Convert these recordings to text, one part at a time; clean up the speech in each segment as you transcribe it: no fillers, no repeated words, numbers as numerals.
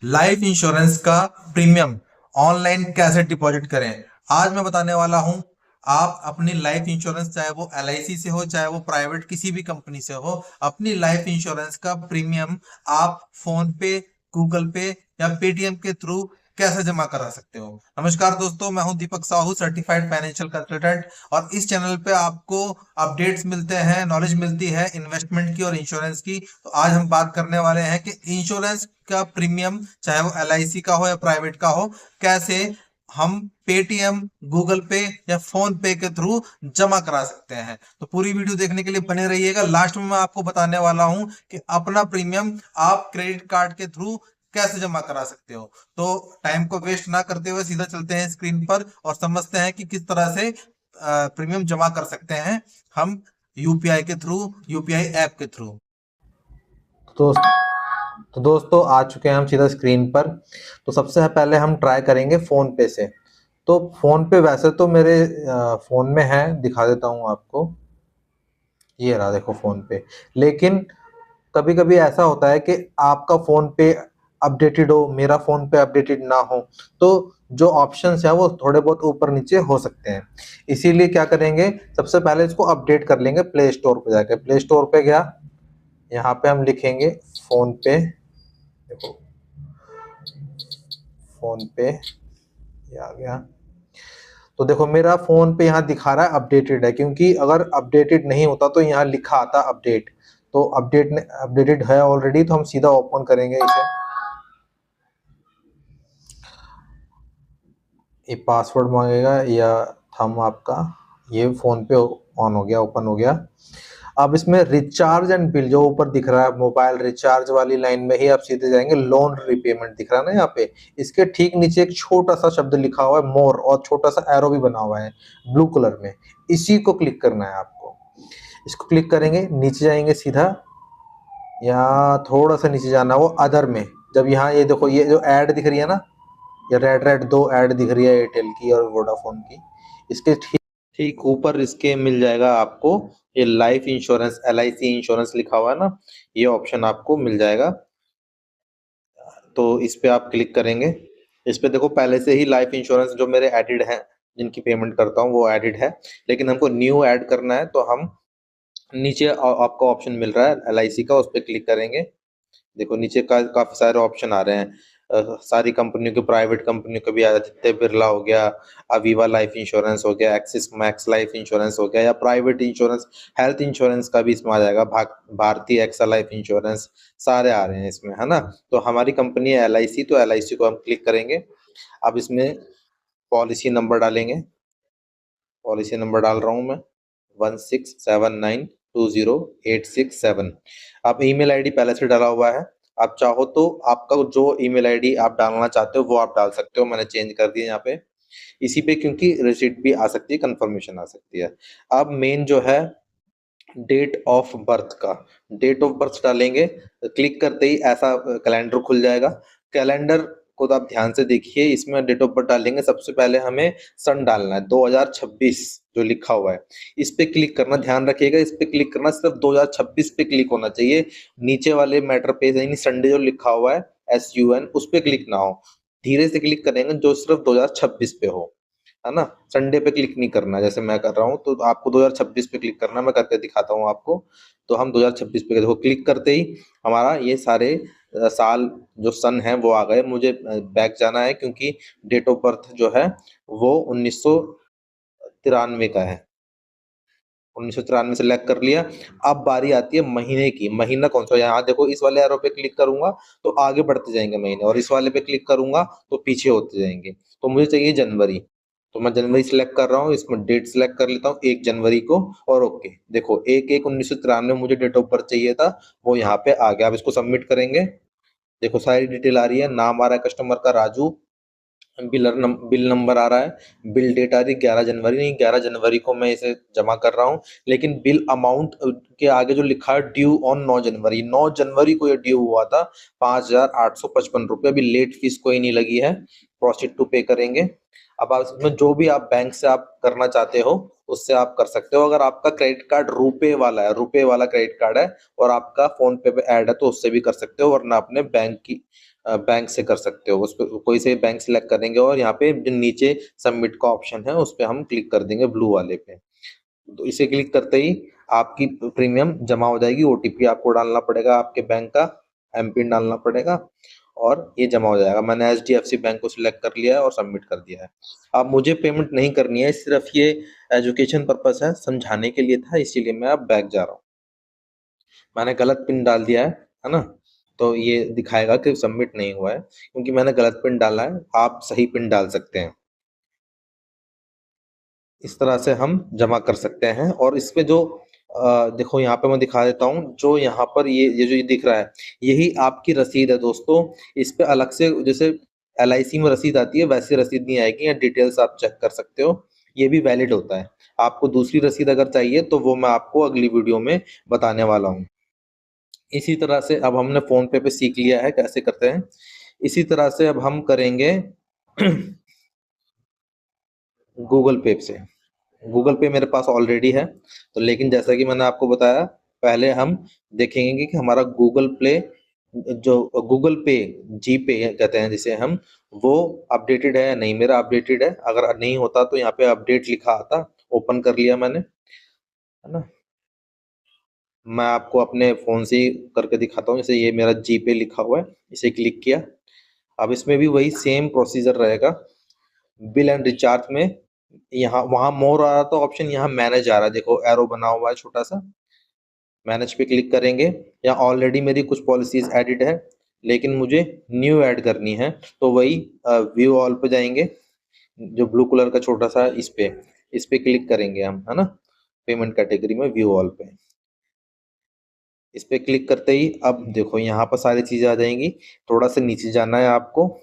Life insurance का premium online कैसे deposit करें। आज मैं बताने वाला हूं। आप अपनी लाइफ इंश्योरेंस, चाहे वो एलआईसी से हो चाहे वो प्राइवेट किसी भी कंपनी से हो, अपनी लाइफ इंश्योरेंस का प्रीमियम आप फोन पे, गूगल पे या पेटीएम के थ्रू कैसे जमा करा सकते हो। नमस्कार दोस्तों, मैं हूं दीपक साहू, सर्टिफाइड फाइनेंशियल कंसल्टेंट, और इस चैनल पे आपको अपडेट्स मिलते हैं, नॉलेज मिलती है इन्वेस्टमेंट की और इंश्योरेंस की। तो आज हम बात करने वाले हैं कि इंश्योरेंस का प्रीमियम, चाहे वो एलआईसी का हो या प्राइवेट का हो, कैसे हम पेटीएम, गूगल पे या फोन पे के थ्रू जमा करा सकते हैं। तो पूरी वीडियो देखने के लिए बने रहिएगा। लास्ट में मैं आपको बताने वाला हूं कि अपना प्रीमियम आप क्रेडिट कार्ड के थ्रू कैसे जमा करा सकते हो। तो टाइम को वेस्ट ना करते हुए सीधा चलते हैं स्क्रीन पर और समझते हैं कि किस तरह से प्रीमियम जमा कर सकते हैं हम यूपीआई के थ्रू, यूपीआई ऐप के थ्रू। तो तो दोस्तों आ चुके हैं हम सीधा स्क्रीन पर। तो सबसे पहले हम ट्राई करेंगे फोन पे से। तो फोन पे वैसे तो मेरे फोन में है, दिखा देता हूँ आपको। ये रहा, देखो फोन पे। लेकिन कभी कभी ऐसा होता है कि आपका फोन पे अपडेटेड हो, मेरा फोन पे अपडेटेड ना हो, तो जो ऑप्शंस हैं वो थोड़े बहुत ऊपर नीचे हो सकते हैं। इसीलिए क्या करेंगे, सबसे पहले इसको अपडेट कर लेंगे। प्ले स्टोर पे जाके, प्ले स्टोर पे गया, यहाँ पे हम लिखेंगे फोन पे। देखो फोन पे, ये आ गया। तो देखो मेरा फोन पे यहाँ दिखा रहा है अपडेटेड है, क्योंकि अगर अपडेटेड नहीं होता तो यहाँ लिखा आता अपडेट। तो अपडेटेड है ऑलरेडी, तो हम सीधा ओपन करेंगे इसे। ये पासवर्ड मांगेगा या थंब आपका। ये फोन पे ऑन हो गया, ओपन हो गया। अब इसमें रिचार्ज एंड बिल जो ऊपर दिख रहा है, मोबाइल रिचार्ज वाली लाइन में ही आप सीधे जाएंगे। लोन रिपेमेंट दिख रहा है ना यहाँ पे, इसके ठीक नीचे एक छोटा सा शब्द लिखा हुआ है मोर, और छोटा सा एरो भी बना हुआ है ब्लू कलर में। इसी को क्लिक करना है आपको। इसको क्लिक करेंगे, नीचे जाएंगे सीधा, या थोड़ा सा नीचे जाना, वो अदर में। जब यहाँ ये देखो, ये जो ऐड दिख रही है ना, ये रेड रेड दो ऐड दिख रही है, एयरटेल की और वोडाफोन की। इसके ठीक ठीक ऊपर इसके मिल जाएगा आपको ये लाइफ इंश्योरेंस, एलआईसी इंश्योरेंस लिखा हुआ है ना, ये ऑप्शन आपको मिल जाएगा। तो इस पे आप क्लिक करेंगे। इस पे देखो पहले से ही लाइफ इंश्योरेंस जो मेरे एडिड है, जिनकी पेमेंट करता हूँ वो एडिड है। लेकिन हमको न्यू ऐड करना है, तो हम नीचे आपको ऑप्शन मिल रहा है एलआईसी का, उस पर क्लिक करेंगे। देखो नीचे काफी सारे ऑप्शन आ रहे हैं। सारी कंपनियों के, प्राइवेट कंपनियों के भी आदित्य बिरला हो गया, अवीवा लाइफ इंश्योरेंस हो गया, एक्सिस मैक्स लाइफ इंश्योरेंस हो गया, या प्राइवेट इंश्योरेंस हेल्थ इंश्योरेंस का भी इसमें आ जाएगा, भारतीय एक्सा लाइफ इंश्योरेंस, सारे आ रहे हैं इसमें, है ना। तो हमारी कंपनी है एलआईसी, तो एलआईसी को हम क्लिक करेंगे। अब इसमें पॉलिसी नंबर डालेंगे। पॉलिसी नंबर डाल रहा हूँ मैं, 167920867। आप ईमेल आईडी पहले से डाला हुआ है। आप चाहो तो आपका जो ईमेल आईडी आप डालना चाहते हो वो आप डाल सकते हो, मैंने चेंज कर दिया यहाँ पे। इसी पे क्योंकि रिसीट भी आ सकती है, कंफर्मेशन आ सकती है। अब मेन जो है डेट ऑफ बर्थ का, डेट ऑफ बर्थ डालेंगे। क्लिक करते ही ऐसा कैलेंडर खुल जाएगा। कैलेंडर को तो आप ध्यान से देखिए, इसमें डेट ऑफ बर्थ डालेंगे, सबसे पहले हमें सन डालना है 2026 जो लिखा हुआ है, इस पे क्लिक करना। ध्यान रखिएगा, इस पे क्लिक करना, सिर्फ 2026 पे क्लिक होना चाहिए। नीचे वाले मैटर पे यानी संडे जो लिखा हुआ है SUN, उस पे क्लिक ना हो। धीरे से क्लिक करेंगे जो सिर्फ 2026 पे हो, है ना। संडे पे क्लिक नहीं करना जैसे मैं कर रहा हूँ, तो आपको 2026 पे क्लिक करना। मैं करके दिखाता हूँ आपको। तो हम 2026 पे देखो, क्लिक करते ही हमारा ये सारे साल जो सन है वो आ गए। मुझे बैक जाना है क्योंकि डेट ऑफ बर्थ जो है वो 1993 का है। 1993 सेलेक्ट कर लिया। अब बारी आती है महीने की। महीना कौन सा, यहाँ देखो इस वाले एरो पे क्लिक करूंगा तो आगे बढ़ते जाएंगे महीने, और इस वाले पे क्लिक करूंगा तो पीछे होते जाएंगे। तो मुझे चाहिए जनवरी, तो मैं जनवरी सिलेक्ट कर रहा हूँ। इसमें डेट सिलेक्ट कर लेता हूँ 1 जनवरी को, और ओके। देखो 1/1/1993 मुझे डेट ऑफ बर्थ चाहिए था, वो यहाँ पे आ गया। अब इसको सबमिट करेंगे। देखो सारी डिटेल आ रही है, नाम आ रहा है कस्टमर का राजू, बिल नंबर आ रहा है, बिल डेट आ रही है 11 जनवरी, नहीं 11 जनवरी को मैं इसे जमा कर रहा हूँ। लेकिन बिल अमाउंट के आगे जो लिखा है ड्यू ऑन 9 जनवरी, 9 जनवरी को ये ड्यू हुआ था 5,855 रुपये। अभी लेट फीस कोई नहीं लगी है, प्रोसीड टू पे करेंगे। अब आप इसमें जो भी आप बैंक से आप करना चाहते हो उससे आप कर सकते हो। अगर आपका क्रेडिट कार्ड रुपे वाला है, रुपे वाला क्रेडिट कार्ड है और आपका फोन पे ऐड है तो उससे भी कर सकते हो, वरना अपने बैंक से कर सकते हो। उस पर कोई से बैंक सिलेक्ट करेंगे और यहाँ पे जो नीचे सबमिट का ऑप्शन है उस पर हम क्लिक कर देंगे ब्लू वाले पे। तो इसे क्लिक करते ही आपकी प्रीमियम जमा हो जाएगी। ओटीपी आपको डालना पड़ेगा, आपके बैंक का एमपिन डालना पड़ेगा और ये जमा हो जाएगा। मैंने एचडीएफसी बैंक को सिलेक्ट कर लिया है और सबमिट कर दिया है। अब मुझे पेमेंट नहीं करनी है, सिर्फ ये एजुकेशन पर्पस है, समझाने के लिए था, इसीलिए मैं अब बैक जा रहा हूँ। मैंने गलत पिन डाल दिया है ना, तो ये दिखाएगा कि सबमिट नहीं हुआ है क्योंकि मैंने गलत पिन डाला है। आप सही पिन डाल सकते हैं। इस तरह से हम जमा कर सकते हैं। और इसपे जो देखो यहाँ पे मैं दिखा देता हूँ, जो यहाँ पर ये जो ये दिख रहा है यही आपकी रसीद है दोस्तों। इस पे अलग से जैसे LIC में रसीद आती है वैसी रसीद नहीं आएगी, या डिटेल्स आप चेक कर सकते हो, ये भी वैलिड होता है। आपको दूसरी रसीद अगर चाहिए तो वो मैं आपको अगली वीडियो में बताने वाला हूँ। इसी तरह से अब हमने फोन पे सीख लिया है कैसे करते हैं। इसी तरह से अब हम करेंगे गूगल पे से। गूगल पे मेरे पास ऑलरेडी है, तो लेकिन जैसा कि मैंने आपको बताया पहले हम देखेंगे कि हमारा गूगल प्ले जो गूगल पे जी पे कहते हैं जिसे हम, वो अपडेटेड है या नहीं। मेरा अपडेटेड है, अगर नहीं होता तो यहाँ पे अपडेट लिखा आता, ओपन कर लिया मैंने, है ना। मैं आपको अपने फोन से ही करके दिखाता हूँ। जैसे ये मेरा जी पे लिखा हुआ है, इसे क्लिक किया। अब इसमें भी वही सेम प्रोसीजर रहेगा। बिल एंड रिचार्ज में यहाँ वहां मोर आ रहा था ऑप्शन, यहाँ मैनेज आ रहा है, देखो एरो बना हुआ है छोटा सा। मैनेज पे क्लिक करेंगे। यहाँ ऑलरेडी मेरी कुछ पॉलिसीज एडिट है लेकिन मुझे न्यू ऐड करनी है, तो वही व्यू ऑल पे जाएंगे, जो ब्लू कलर का छोटा सा इस पे क्लिक करेंगे हम, है ना, पेमेंट कैटेगरी में व्यू ऑल पे। इस पे क्लिक करते ही अब देखो यहाँ पर सारी चीजें आ जाएंगी। थोड़ा सा नीचे जाना है आपको,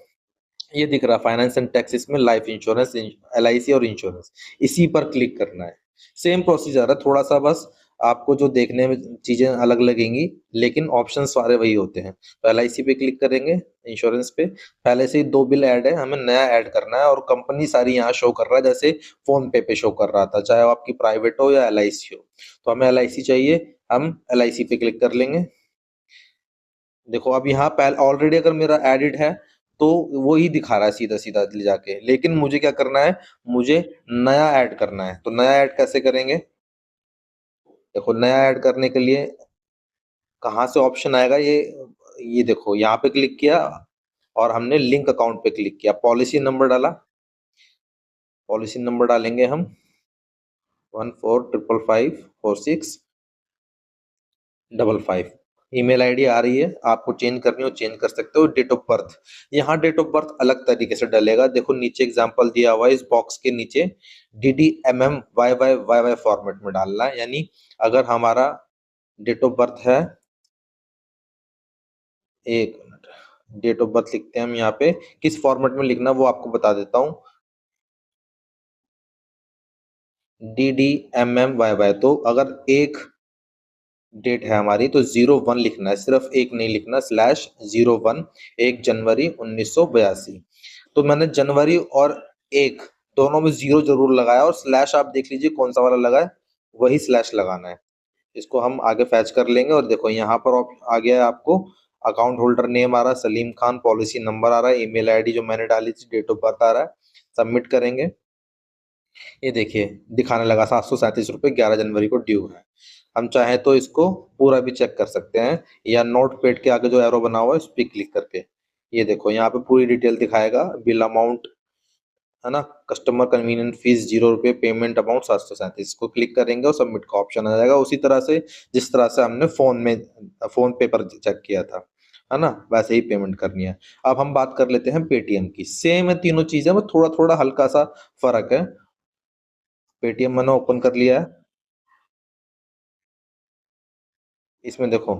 ये दिख रहा है फाइनेंस एंड टैक्स, इसमें लाइफ इंश्योरेंस, LIC और इंश्योरेंस, इसी पर क्लिक करना है। सेम प्रोसीजर है, थोड़ा सा बस आपको जो देखने में चीजें अलग लगेंगी लेकिन ऑप्शन सारे वही होते हैं। तो LIC पे क्लिक करेंगे, इंश्योरेंस पे पहले से ही 2 बिल ऐड है, हमें नया ऐड करना है और कंपनी सारी यहाँ शो कर रहा है जैसे फोन पे शो कर रहा था, चाहे वो आपकी प्राइवेट हो या LIC हो। तो हमें LIC चाहिए, हम LIC पे क्लिक कर लेंगे। देखो अब यहाँ पहले ऑलरेडी अगर मेरा एडिड है तो वो ही दिखा रहा है सीधा सीधा ले जाके, लेकिन मुझे क्या करना है, मुझे नया ऐड करना है। तो नया ऐड कैसे करेंगे, देखो नया ऐड करने के लिए कहाँ से ऑप्शन आएगा, ये देखो यहाँ पे क्लिक किया और हमने लिंक अकाउंट पे क्लिक किया, पॉलिसी नंबर डाला। पॉलिसी नंबर डालेंगे हम 14555655। ईमेल आईडी आ रही है, आपको चेंज करनी हो चेंज कर सकते हो। डेट ऑफ बर्थ, यहाँ डेट ऑफ बर्थ अलग तरीके से डलेगा। देखो नीचे एग्जांपल दिया हुआ है, इस बॉक्स के नीचे DDMMYYYY फॉर्मेट में डालना है। यानी अगर हमारा डेट ऑफ बर्थ है, एक मिनट, डेट ऑफ बर्थ लिखते हैं हम यहाँ पे, किस फॉर्मेट में लिखना वो आपको बता देता हूँ। DDMMYY, तो अगर एक डेट है हमारी तो 01 लिखना है, सिर्फ एक नहीं लिखना, /01 1 जनवरी 1982। तो मैंने जनवरी और एक दोनों में 0 जरूर लगाया और स्लैश आप देख लीजिए कौन सा वाला लगा है, वही स्लैश लगाना है। इसको हम आगे फैच कर लेंगे और देखो यहाँ पर आ गया है आपको अकाउंट होल्डर नेम आ रहा है सलीम खान, पॉलिसी नंबर आ रहा है, ईमेल आईडी जो मैंने डाली थी, डेट ऑफ बर्थ आ रहा है। सबमिट करेंगे, ये देखिए दिखाने लगा 737 रुपये 11 जनवरी को ड्यू है। हम चाहे तो इसको पूरा भी चेक कर सकते हैं, या नोट पेड के आगे जो एरो बना हुआ है उस पर क्लिक करके, ये देखो यहाँ पे पूरी डिटेल दिखाएगा। बिल अमाउंट, है ना, कस्टमर कन्वीनियंट फीस 0 रुपये, पेमेंट अमाउंट 737, को क्लिक करेंगे और सबमिट का ऑप्शन आ जाएगा। उसी तरह से जिस तरह से हमने फोन पे पर चेक किया था, है ना, वैसे ही पेमेंट करनी है। अब हम बात कर लेते हैं पेटीएम की। सेम है तीनों चीजें, में थोड़ा थोड़ा हल्का सा फर्क है। पेटीएम मैंने ओपन कर लिया है। इसमें देखो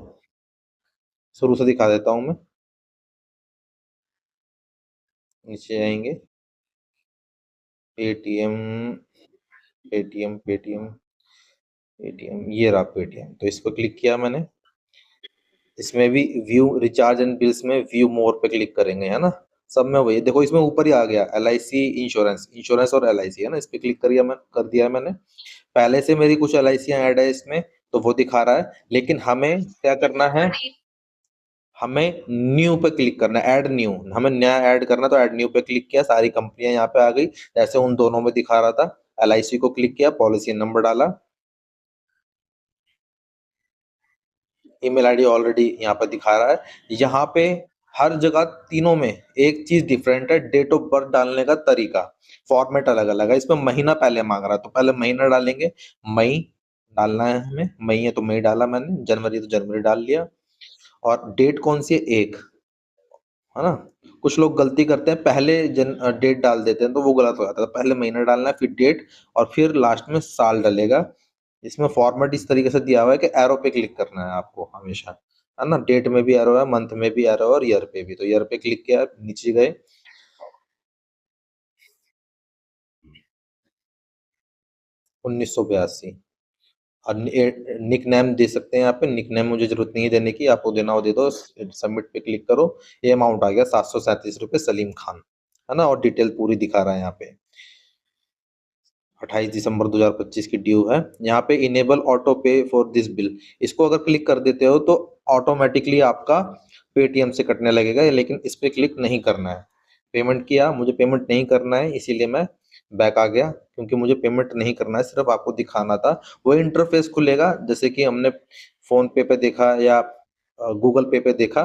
शुरू से दिखा देता हूं मैं, नीचे आएंगे, पेटीएम पेटीएम पेटीएम पेटीएम, ये रहा पेटीएम। तो इस पर क्लिक किया मैंने। इसमें भी व्यू रिचार्ज एंड बिल्स में व्यू मोर पे क्लिक करेंगे, है ना, सब में वही देखो, इसमें ऊपर ही आ गया LIC इंश्योरेंस, इंश्योरेंस और LIC है ना, इस पे क्लिक कर दिया है मैंने। पहले से मेरी कुछ LIC ऐड है इसमें, तो वो दिखा रहा है, लेकिन हमें क्या करना है, हमें न्यू पे क्लिक करना है, ऐड न्यू, हमें नया ऐड करना है, तो ऐड न्यू पे क्लिक किया, सारी कंपनियां यहाँ पे आ गई, जैसे उन दोनों में दिखा रहा था। LIC को क्लिक किया, पॉलिसी नंबर डाला, ईमेल आईडी ऑलरेडी यहाँ पे दिखा रहा है। यहाँ पे हर जगह तीनों में एक चीज डिफरेंट है, डेट ऑफ बर्थ डालने का तरीका, फॉर्मेट अलग अलग है। इसमें महीना पहले मांग रहा है, तो पहले महीना डालेंगे, मई डालना है हमें, मई है तो मई डाला मैंने, जनवरी तो जनवरी डाल लिया, और डेट कौन सी है, एक, है ना। कुछ लोग गलती करते हैं, पहले डेट डाल देते हैं, तो वो गलत हो जाता है। पहले महीना डालना है, फिर डेट, और फिर लास्ट में साल डलेगा। इसमें फॉर्मेट इस तरीके से दिया हुआ है कि एरो पे क्लिक करना है आपको हमेशा, है ना। डेट में भी एरो है, मंथ में भी एरो है, और ईयर पे भी। तो ईयर पे क्लिक किया, नीचे गए, 1982। और निक नेम दे सकते हैं यहाँ पे, निक नेम मुझे जरूरत नहीं है देने की, आपको देना हो दे दो, सबमिट पे क्लिक करो। ये अमाउंट आ गया 737 रुपये, सलीम खान, है ना, और डिटेल पूरी दिखा रहा है यहाँ पे। 28 दिसंबर 2025 की ड्यू है। यहाँ पे इनेबल ऑटो पे फॉर दिस बिल, इसको अगर क्लिक कर देते हो तो ऑटोमेटिकली आपका पेटीएम से कटने लगेगा, लेकिन इस पे क्लिक नहीं करना है। पेमेंट किया, मुझे पेमेंट नहीं करना है, इसीलिए मैं बैक आ गया, क्योंकि मुझे पेमेंट नहीं करना है, सिर्फ आपको दिखाना था। वो इंटरफेस खुलेगा जैसे कि हमने फोन पे देखा या गूगल पे देखा।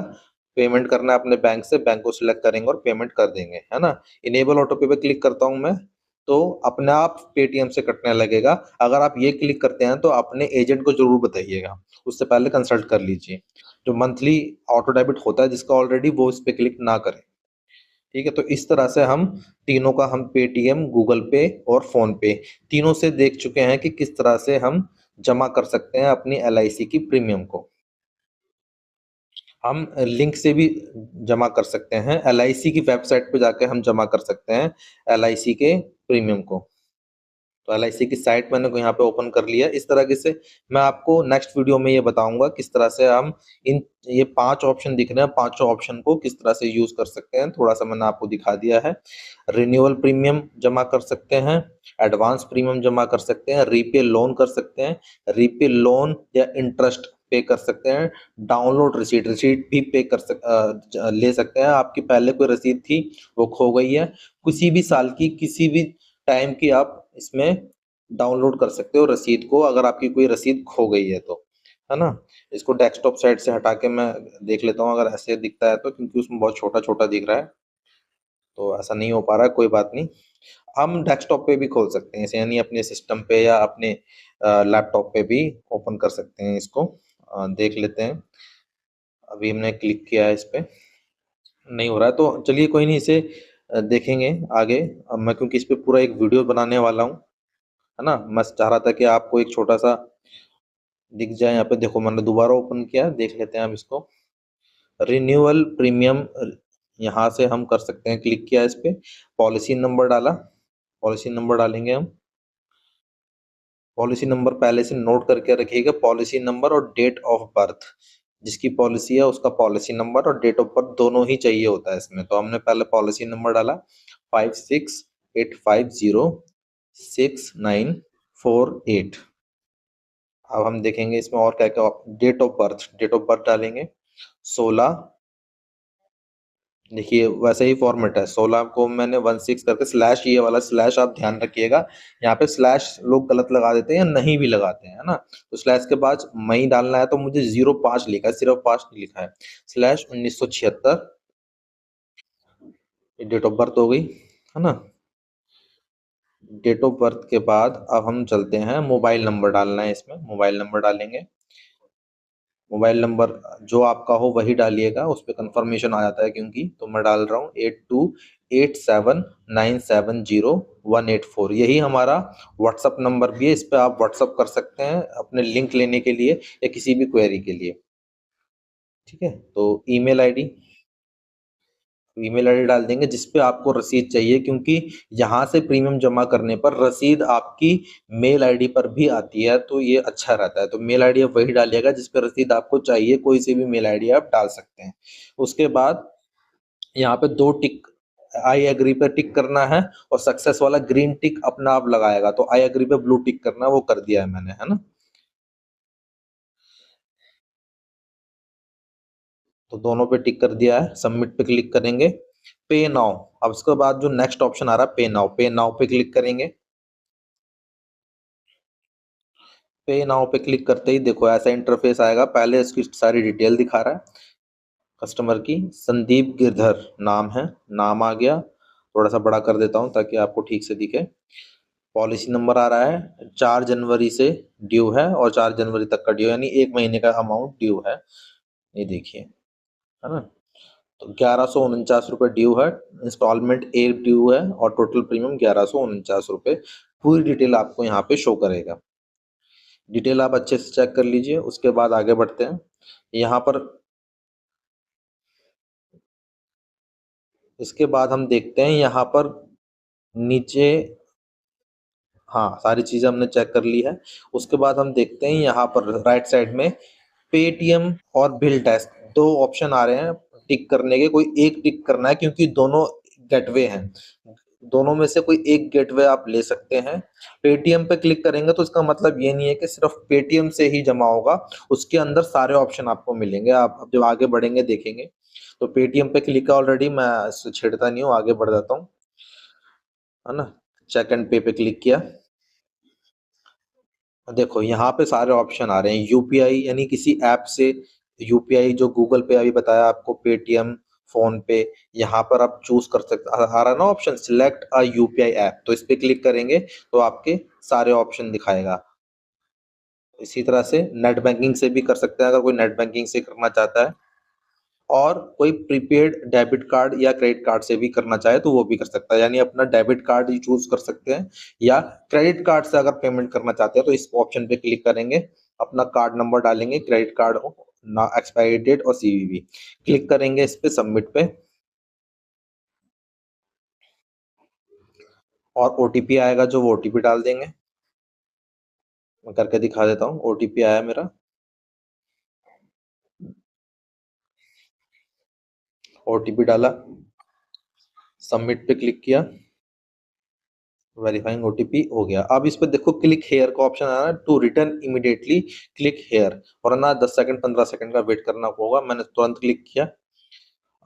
पेमेंट करना है अपने बैंक से, बैंक को सिलेक्ट करेंगे और पेमेंट कर देंगे, है ना। इनेबल ऑटो पे क्लिक करता हूँ मैं, तो अपने आप पेटीएम से कटने लगेगा। अगर आप ये क्लिक करते हैं तो अपने एजेंट को जरूर बताइएगा, उससे पहले कंसल्ट कर लीजिए। जो मंथली ऑटो डेबिट होता है जिसका ऑलरेडी, वो इस पे क्लिक ना करें, ठीक है। तो इस तरह से हम तीनों का, हम पेटीएम, गूगल पे और फोन पे, तीनों से देख चुके हैं कि किस तरह से हम जमा कर सकते हैं अपनी LIC की प्रीमियम को। हम लिंक से भी जमा कर सकते हैं, LIC की वेबसाइट पे जाके हम जमा कर सकते हैं LIC के प्रीमियम को। तो LIC की साइट मैंने को यहाँ पे ओपन कर लिया। इस तरीके से मैं आपको नेक्स्ट वीडियो में ये बताऊंगा किस तरह से हम इन, ये 5 ऑप्शन दिख रहे हैं, पांचों ऑप्शन को किस तरह से यूज कर सकते हैं, थोड़ा सा मैंने आपको दिखा दिया है। रिन्यूअल प्रीमियम जमा कर सकते हैं, एडवांस प्रीमियम जमा कर सकते हैं, रीपे लोन कर सकते हैं, रीपे लोन या इंटरेस्ट पे कर सकते हैं, डाउनलोड रिसीट, रिसीट भी ले सकते हैं। आपकी पहले कोई रसीद थी वो खो गई है, किसी भी साल की, किसी भी टाइम की, आप इसमें डाउनलोड कर सकते हो रसीद को, अगर आपकी कोई रसीद खो गई है तो, है ना। इसको डेस्कटॉप साइड से हटा के मैं देख लेता हूँ, अगर ऐसे दिखता है तो, क्योंकि उसमें बहुत छोटा छोटा दिख रहा है, तो ऐसा नहीं हो पा रहा है, कोई बात नहीं। हम डेस्कटॉप पे भी खोल सकते हैं इसे, यानी अपने सिस्टम पे या अपने लैपटॉप पे भी ओपन कर सकते हैं इसको। देख लेते हैं, अभी हमने क्लिक किया है इस पे, नहीं हो रहा है, तो चलिए कोई नहीं, इसे देखेंगे आगे। अब मैं, क्योंकि इस पे पूरा एक वीडियो बनाने वाला हूँ, है ना, मैं चाह रहा था कि आपको एक छोटा सा दिख जाए। यहाँ पे देखो, मैंने दोबारा ओपन किया, देख लेते हैं हम इसको। रिन्यूअल प्रीमियम, यहाँ से हम कर सकते हैं, क्लिक किया इस पे, पॉलिसी नंबर डाला, पॉलिसी नंबर डालेंगे हम। पॉलिसी नंबर पहले से नोट करके रखिएगा, पॉलिसी नंबर और डेट ऑफ बर्थ, जिसकी पॉलिसी है उसका पॉलिसी नंबर और डेट ऑफ बर्थ दोनों ही चाहिए होता है इसमें। तो हमने पहले पॉलिसी नंबर डाला 5685069448। अब हम देखेंगे इसमें और क्या क्या। Date of birth, date of birth डालेंगे 16, देखिए वैसे ही फॉर्मेट है, 16 को मैंने 16 करके स्लैश, ये वाला स्लैश आप ध्यान रखिएगा, यहाँ पे स्लैश लोग गलत लगा देते हैं या नहीं भी लगाते हैं, है ना। तो स्लैश के बाद मई डालना है, तो मुझे 05 लिखा है, सिर्फ 5 नहीं लिखा है, स्लैश 1976, डेट ऑफ बर्थ हो गई, है ना। डेट ऑफ बर्थ के बाद अब हम चलते हैं, मोबाइल नंबर डालना है इसमें, मोबाइल नंबर डालेंगे। मोबाइल नंबर जो आपका हो वही डालिएगा, उस पर कंफर्मेशन आ जाता है, क्योंकि तो मैं डाल रहा हूँ 8287970184। यही हमारा व्हाट्सअप नंबर भी है, इस पर आप व्हाट्सअप कर सकते हैं अपने लिंक लेने के लिए या किसी भी क्वेरी के लिए, ठीक है। तो ईमेल आईडी डाल देंगे जिस पे आपको रसीद चाहिए, क्योंकि यहाँ से प्रीमियम जमा करने पर रसीद आपकी मेल आईडी पर भी आती है, तो ये अच्छा रहता है। तो मेल आईडी आप वही डालिएगा जिस पे रसीद आपको चाहिए, कोई सी भी मेल आईडी आप डाल सकते हैं। उसके बाद यहाँ पे 2 टिक आई एग्री पे टिक करना है और सक्सेस वाला ग्रीन टिक अपना आप लगाएगा। तो आई एग्री पे ब्लू टिक करना है, वो कर दिया है मैंने, है ना। तो दोनों पे टिक कर दिया है, सबमिट पे क्लिक करेंगे। पे नाउ, अब उसके बाद जो नेक्स्ट ऑप्शन आ रहा है पे नाउ पे क्लिक करेंगे। पे नाउ पे क्लिक करते ही देखो ऐसा इंटरफेस आएगा। पहले इसकी सारी डिटेल दिखा रहा है कस्टमर की, संदीप गिरधर नाम है, नाम आ गया। थोड़ा सा बड़ा कर देता हूँ ताकि आपको ठीक से दिखे। पॉलिसी नंबर आ रहा है, 4 जनवरी से ड्यू है और 4 जनवरी तक का ड्यू, यानी 1 महीने का अमाउंट ड्यू है। ये देखिए, है ना। तो 1149 रुपये ड्यू है, इंस्टॉलमेंट एक ड्यू है और टोटल प्रीमियम 1149 रुपये। पूरी डिटेल आपको यहाँ पे शो करेगा। डिटेल आप अच्छे से चेक कर लीजिए, उसके बाद आगे बढ़ते हैं। यहाँ पर इसके बाद हम देखते हैं यहाँ पर नीचे, हाँ सारी चीजें हमने चेक कर ली है। उसके बाद हम देखते हैं यहाँ पर राइट साइड में पेटीएम और बिल डेस्क, दो ऑप्शन आ रहे हैं टिक करने के। कोई एक टिक करना है क्योंकि दोनों गेटवे हैं, दोनों में से कोई एक गेटवे आप ले सकते हैं। पेटीएम पे क्लिक करेंगे तो इसका मतलब ये नहीं है कि सिर्फ पेटीएम से ही जमा होगा, उसके अंदर सारे ऑप्शन आपको मिलेंगे। आप जब आगे बढ़ेंगे देखेंगे। तो पेटीएम पे क्लिक है ऑलरेडी, मैं इससे छेड़ता नहीं हूँ, आगे बढ़ जाता हूँ, है ना। चेक एंड पे पे क्लिक किया। देखो यहाँ पे सारे ऑप्शन आ रहे हैं। यूपीआई यानी किसी ऐप से यूपीआई, जो गूगल पे अभी बताया आपको, पेटीएम, फोन पे, यहाँ पर आप चूज कर सकते, आ रहा ना option select a UPI app, तो इस पे क्लिक करेंगे तो आपके सारे ऑप्शन दिखाएगा। इसी तरह से नेट बैंकिंग से भी कर सकते हैं अगर कोई नेट बैंकिंग से करना चाहता है, और कोई प्रीपेड डेबिट कार्ड या क्रेडिट कार्ड से भी करना चाहे तो वो भी कर सकता है, यानी अपना डेबिट कार्ड ही चूज कर सकते हैं, या क्रेडिट कार्ड से अगर पेमेंट करना चाहते हैं तो इस ऑप्शन पे क्लिक करेंगे, अपना कार्ड नंबर डालेंगे, क्रेडिट कार्ड हो ना, एक्सपायरी डेट और सीवीवी, क्लिक करेंगे इस पे सबमिट पे, और ओटीपी आएगा जो वो ओटीपी डाल देंगे। मैं करके दिखा देता हूँ, ओटीपी आया मेरा, ओटीपी डाला, सबमिट पे क्लिक किया, वेरीफाइंग ओटीपी हो गया। अब इस पे देखो क्लिक हेयर का ऑप्शन आ रहा है, to return immediately click here, वरना 10 सेकंड 15 सेकंड का वेट करना होगा। मैंने तुरंत क्लिक किया।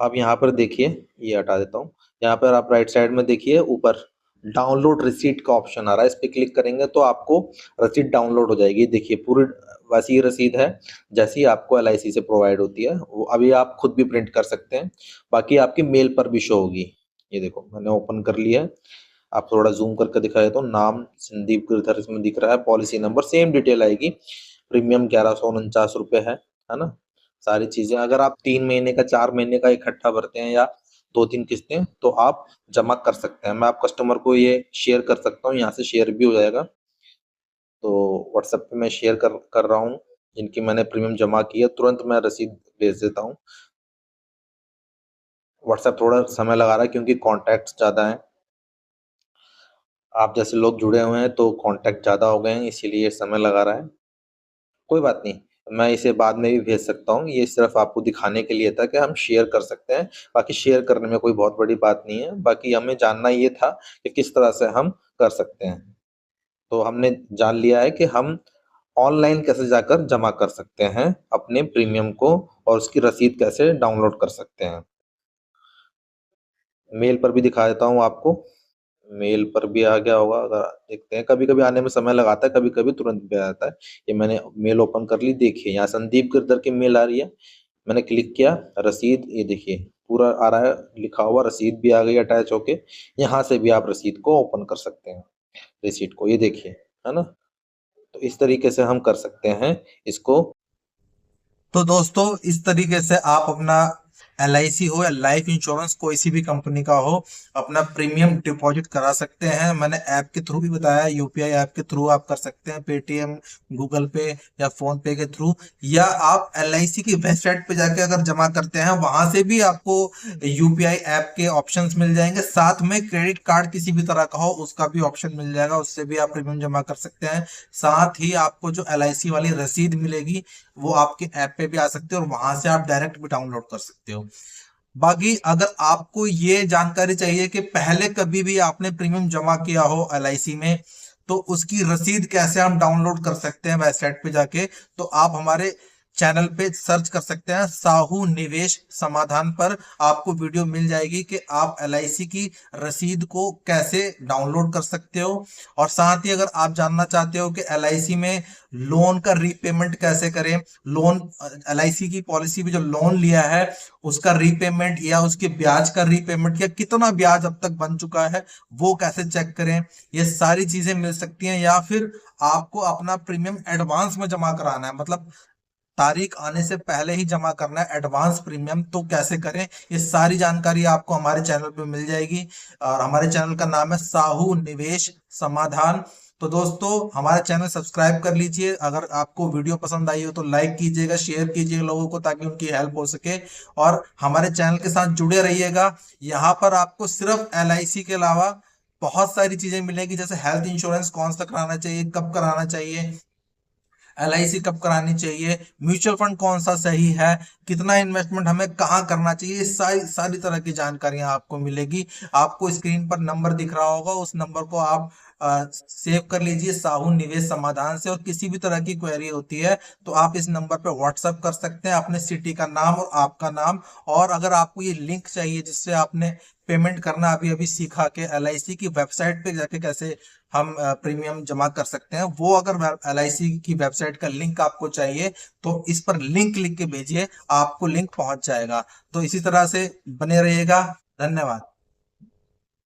अब यहाँ पर देखिए, ये हटा देता हूँ, यहाँ पर आप राइट साइड में देखिए ऊपर डाउनलोड रिसीट का ऑप्शन आ रहा है, इस पे क्लिक करेंगे तो आपको रसीद डाउनलोड हो जाएगी। देखिए पूरी वैसी रसीद है जैसी आपको एलआईसी से प्रोवाइड होती है, वो अभी आप खुद भी प्रिंट कर सकते हैं, बाकी आपकी मेल पर भी शो होगी। ये देखो मैंने ओपन कर लिया है, आप थोड़ा जूम करके दिखा देता हूँ। नाम संदीप गिरधर इसमें दिख रहा है, पॉलिसी नंबर सेम डिटेल आएगी, प्रीमियम 1149 रुपये है ना। सारी चीजें अगर आप 3 महीने का 4 महीने का इकट्ठा भरते हैं या 2-3 किस्तें तो आप जमा कर सकते हैं। मैं आप कस्टमर को ये शेयर कर सकता हूँ, यहाँ से शेयर भी हो जाएगा। तो व्हाट्सएप पे मैं शेयर कर रहा हूँ, जिनकी मैंने प्रीमियम जमा की है तुरंत मैं रसीद भेज देता हूँ। व्हाट्सएप थोड़ा समय लगा रहा है क्योंकि कॉन्टैक्ट्स ज़्यादा हैं, आप जैसे लोग जुड़े हुए हैं तो कॉन्टैक्ट ज़्यादा हो गए हैं, इसीलिए समय लगा रहा है। कोई बात नहीं, मैं इसे बाद में भी भेज सकता हूँ, ये सिर्फ आपको दिखाने के लिए था कि हम शेयर कर सकते हैं। बाकी शेयर करने में कोई बहुत बड़ी बात नहीं है, बाकी हमें जानना ये था कि किस तरह से हम कर सकते हैं। तो हमने जान लिया है कि हम ऑनलाइन कैसे जाकर जमा कर सकते हैं अपने प्रीमियम को, और उसकी रसीद कैसे डाउनलोड कर सकते हैं। मेल पर भी दिखा देता हूँ आपको, मेल पर भी आ गया होगा, अगर देखते हैं, कभी कभी आने में समय लगाता है, कभी कभी तुरंत भी आ जाता है। ये मैंने मेल ओपन कर ली, देखिए यहाँ संदीप गिरधर की मेल आ रही है, मैंने क्लिक किया, रसीद ये देखिए पूरा आ रहा है लिखा हुआ, रसीद भी आ गई अटैच होके। यहाँ से भी आप रसीद को ओपन कर सकते हैं, रिसीट को, ये देखिए, है ना। तो इस तरीके से हम कर सकते हैं इसको। तो दोस्तों इस तरीके से आप अपना एलआईसी हो या लाइफ इंश्योरेंस कोई सी भी कंपनी का हो, अपना प्रीमियम डिपॉजिट करा सकते हैं। मैंने ऐप के थ्रू भी बताया, यूपीआई ऐप के थ्रू आप कर सकते हैं, पेटीएम, गूगल पे या फोन पे के थ्रू, या आप एलआईसी की वेबसाइट पे जाके अगर जमा करते हैं वहां से भी आपको यूपीआई ऐप के ऑप्शंस मिल जाएंगे। साथ में क्रेडिट कार्ड किसी भी तरह का हो उसका भी ऑप्शन मिल जाएगा, उससे भी आप प्रीमियम जमा कर सकते हैं। साथ ही आपको जो एलआईसी वाली रसीद मिलेगी वो आपके ऐप पे भी आ सकती है और वहां से आप डायरेक्ट भी डाउनलोड कर सकते हो। बाकी अगर आपको ये जानकारी चाहिए कि पहले कभी भी आपने प्रीमियम जमा किया हो एलआईसी में, तो उसकी रसीद कैसे हम डाउनलोड कर सकते हैं वेबसाइट पे जाके, तो आप हमारे चैनल पे सर्च कर सकते हैं साहू निवेश समाधान पर। आपको वीडियो मिल जाएगी कि आप एलआईसी की रसीद को कैसे डाउनलोड कर सकते हो। और साथ ही अगर आप जानना चाहते हो कि एलआईसी में लोन का रीपेमेंट कैसे करें, लोन एलआईसी की पॉलिसी में जो लोन लिया है उसका रीपेमेंट या उसके ब्याज का रीपेमेंट या कितना ब्याज अब तक बन चुका है वो कैसे चेक करें, ये सारी चीजें मिल सकती हैं। या फिर आपको अपना प्रीमियम एडवांस में जमा कराना है, मतलब तारीख आने से पहले ही जमा करना है एडवांस प्रीमियम, तो कैसे करें, ये सारी जानकारी आपको हमारे चैनल पे मिल जाएगी। और हमारे चैनल का नाम है साहू निवेश समाधान। तो दोस्तों हमारा चैनल सब्सक्राइब कर लीजिए। अगर आपको वीडियो पसंद आई हो तो लाइक कीजिएगा, शेयर कीजिएगा लोगों को ताकि उनकी हेल्प हो सके। और हमारे चैनल के साथ जुड़े रहिएगा। यहाँ पर आपको सिर्फ एलआईसी के अलावा बहुत सारी चीजें मिलेगी, जैसे हेल्थ इंश्योरेंस कौन सा कराना चाहिए, कब कराना चाहिए, एलआईसी कब करानी चाहिए, म्यूचुअल फंड कौन सा सही है, कितना इन्वेस्टमेंट हमें कहाँ करना चाहिए, ये सारी सारी तरह की जानकारियां आपको मिलेगी। आपको स्क्रीन पर नंबर दिख रहा होगा, उस नंबर को आप सेव कर लीजिए साहू निवेश समाधान से। और किसी भी तरह की क्वेरी होती है तो आप इस नंबर पर व्हाट्सएप कर सकते हैं अपने सिटी का नाम और आपका नाम। और अगर आपको ये लिंक चाहिए जिससे आपने पेमेंट करना अभी अभी सीखा के एलआईसी की वेबसाइट पे जाके कैसे हम प्रीमियम जमा कर सकते हैं, वो अगर एलआईसी की वेबसाइट का लिंक आपको चाहिए तो इस पर लिंक लिख के भेजिए, आपको लिंक पहुंच जाएगा। तो इसी तरह से बने रहिएगा। धन्यवाद।